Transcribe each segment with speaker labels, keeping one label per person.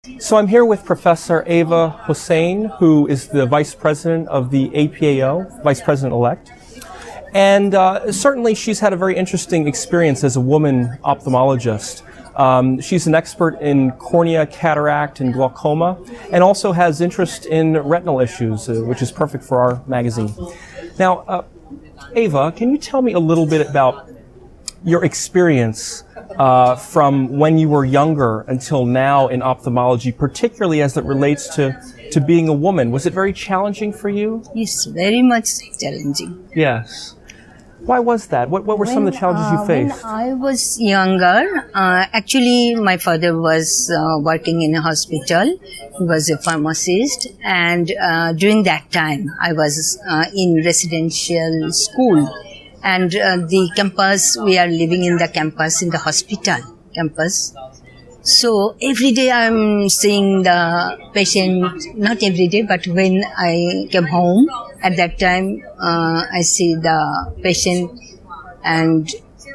Speaker 1: So I'm here with Professor Ava Hossain, who is the Vice President of the APAO, Vice President-elect. And certainly she's had a very interesting experience as a woman ophthalmologist. She's an expert in cornea, cataract, and glaucoma, and also has interest in retinal issues, which is perfect for our magazine. Now, Ava, can you tell me a little bit about your experience from when you were younger until now in ophthalmology, particularly as it relates to being a woman? Was it very challenging for you?
Speaker 2: Yes, very much challenging.
Speaker 1: Yes. Why was that? What were some of the challenges you faced?
Speaker 2: When I was younger, actually my father was working in a hospital. He was a pharmacist, and during that time I was in residential school. And the campus, we are living in the campus, in the hospital campus. So every day I'm seeing the patient, not every day, but when I came home, at that time I see the patient, and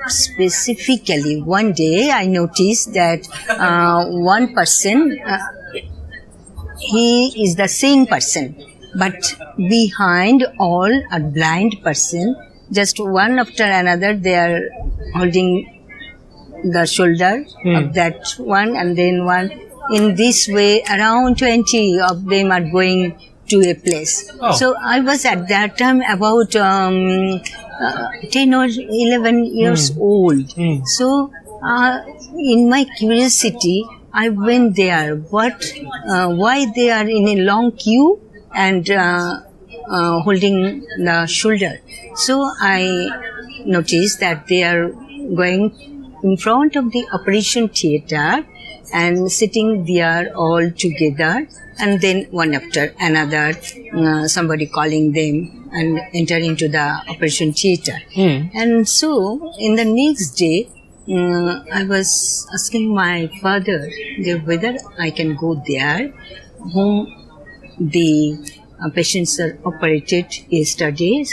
Speaker 2: specifically one day I noticed that one person, he is the same person, but behind all a blind person. Just one after another, they are holding the shoulder of that one, and then one. In this way, around 20 of them are going to a place. Oh. So I was at that time about 10 or 11 years old. So in my curiosity, I went there. Why they are in a long queue and holding the shoulder. So I noticed that they are going in front of the operation theater and sitting there all together, and then one after another somebody calling them and enter into the operation theater. And so in the next day I was asking my father whether I can go there, whom the patients are operated yesterday.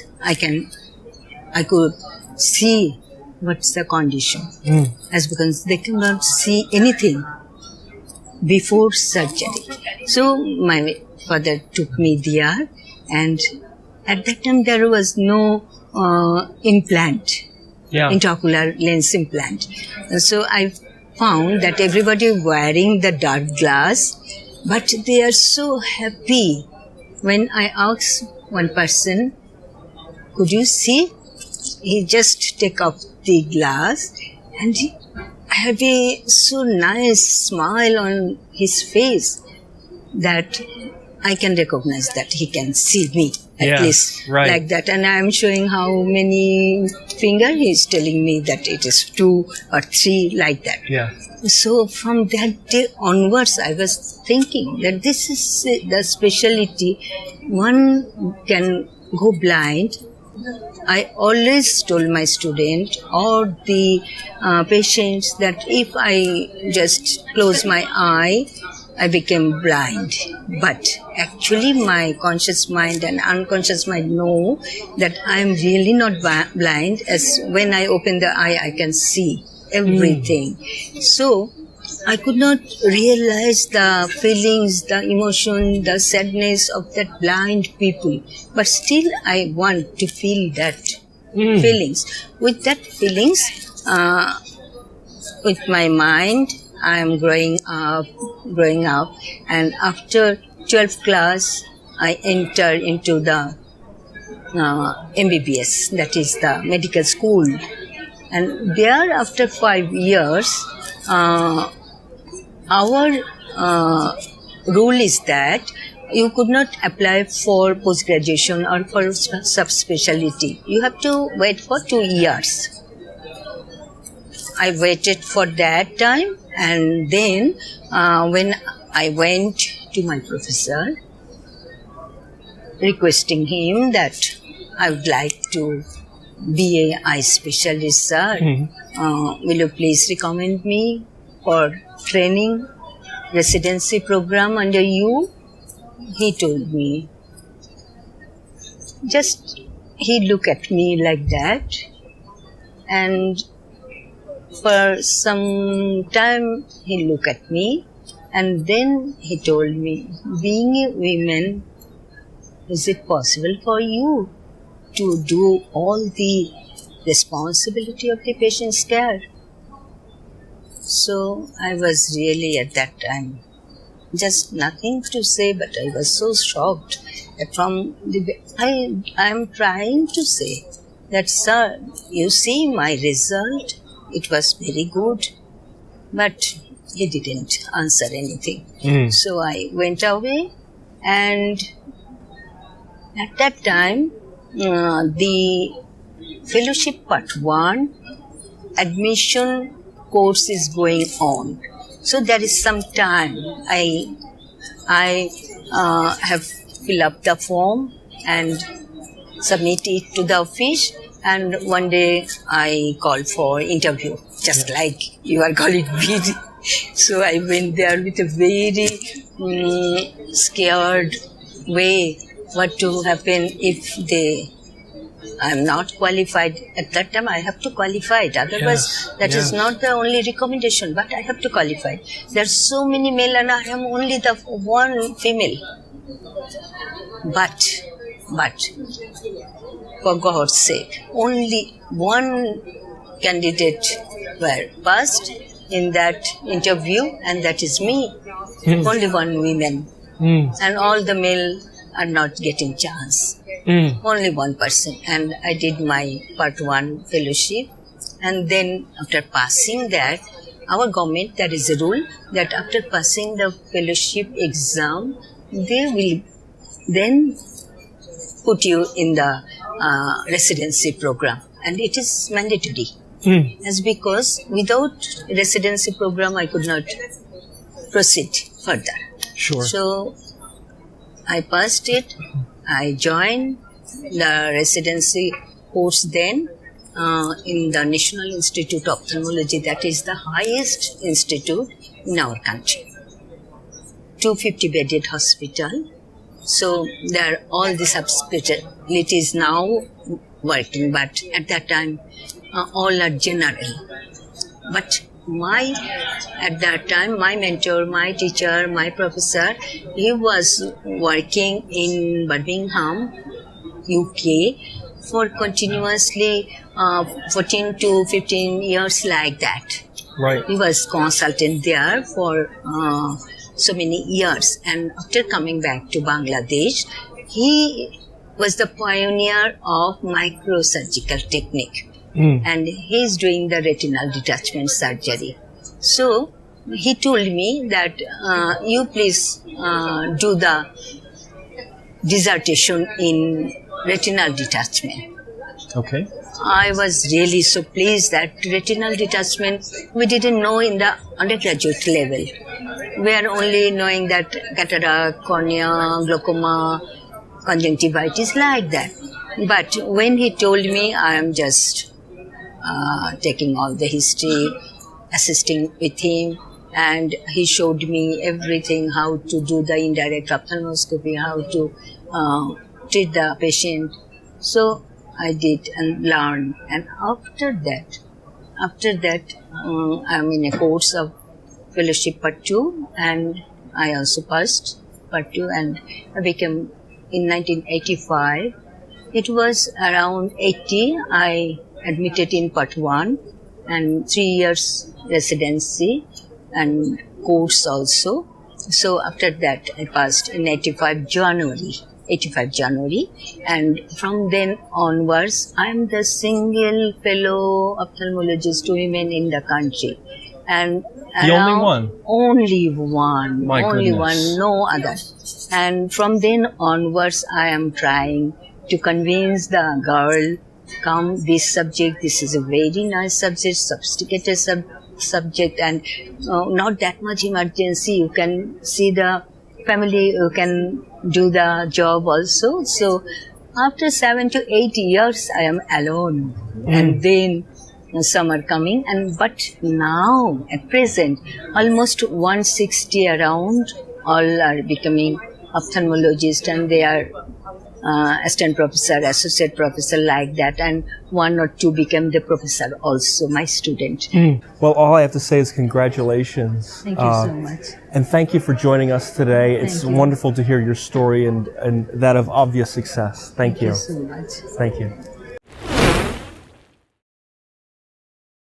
Speaker 2: I could see what's the condition, as because they cannot see anything before surgery. So my father took me there, and at that time there was no implant, intraocular lens implant. So I found that everybody wearing the dark glass, but they are so happy. When I asked one person, could you see? He just take off the glass, and he had a so nice smile on his face that I can recognize that he can see me at least like that. And I am showing how many finger. He is telling me that it is 2 or 3 like that. So from that day onwards, I was thinking that this is the specialty. One can go blind. I always told my student or the patients that if I just close my eye, I became blind. But actually my conscious mind and unconscious mind know that I am really not blind, as when I open the eye, I can see everything. So I could not realize the feelings, the emotion, the sadness of that blind people. But still I want to feel that feelings. With that feelings, with my mind, I am growing up, and after 12th class, I enter into the MBBS, that is the medical school. And there, after 5 years, our rule is that you could not apply for post-graduation or for subspecialty. You have to wait for 2 years. I waited for that time, and then when I went to my professor requesting him that I would like to be an eye specialist, sir. Will you please recommend me for training residency program under you? He told me. He looked at me like that, and for some time he looked at me, And then he told me, being a woman, is it possible for you to do all the responsibility of the patient's care? So I was really at that time just nothing to say, but I was so shocked that from the I am trying to say that, sir, you see my result, it was very good, but he didn't answer anything. So I went away, and at that time the fellowship part 1 admission course is going on. So there is some time. I have filled up the form and submit it to the office, and one day I called for interview, just like you are calling me. So I went there with a very scared way. What to happen if I'm not qualified? At that time I have to qualify it. Otherwise, that is not the only recommendation, but I have to qualify. There are so many male and I am only the one female. But, for God's sake, only one candidate were passed in that interview, and that is me. Only one woman. And all the male are not getting chance. Only one person. And I did my part 1 fellowship, and then after passing that, our government, there is a rule that after passing the fellowship exam, they will then put you in the residency program, and it is mandatory. As because without residency program I could not proceed further.
Speaker 1: Sure.
Speaker 2: So I passed it. I joined the residency course then in the National Institute of Ophthalmology. That is the highest institute in our country. 250-bedded hospital. So there are all the subspecialties now working, but at that time all are general. But at that time, my mentor, my teacher, my professor, he was working in Birmingham, UK, for continuously 14 to 15 years like that.
Speaker 1: Right.
Speaker 2: He was consultant there for so many years, and after coming back to Bangladesh, he was the pioneer of microsurgical technique. And he's doing the retinal detachment surgery. So he told me that you please do the dissertation in retinal detachment.
Speaker 1: Okay.
Speaker 2: I was really so pleased that retinal detachment we didn't know in the undergraduate level. We are only knowing that cataract, cornea, glaucoma, conjunctivitis, like that. But when he told me, I am just taking all the history, assisting with him, and he showed me everything, how to do the indirect ophthalmoscopy, how to treat the patient. So I did and learned, and after that I'm in a course of fellowship part 2, and I also passed part 2, and I became in 1985. It was around 80. I admitted in part 1 and 3 years residency and course also. So after that I passed in 85 January, and from then onwards I am the single fellow ophthalmologist women in the country. And
Speaker 1: the only one?
Speaker 2: Only one.
Speaker 1: My
Speaker 2: only
Speaker 1: goodness.
Speaker 2: one, no other. And from then onwards I am trying to convince the girl, come, this subject, this is a very nice subject, sophisticated subject, and not that much emergency. You can see the family, you can do the job also. So after 7 to 8 years I am alone, and then some are coming, but now at present almost 160 around all are becoming ophthalmologists, and they are assistant professor, associate professor, like that, and 1 or 2 became the professor also, my student.
Speaker 1: Well, all I have to say is congratulations.
Speaker 2: Thank you so much.
Speaker 1: And thank you for joining us today. It's
Speaker 2: Thank you.
Speaker 1: wonderful to hear your story and that of obvious success. Thank you.
Speaker 2: Thank you so much.
Speaker 1: Thank you.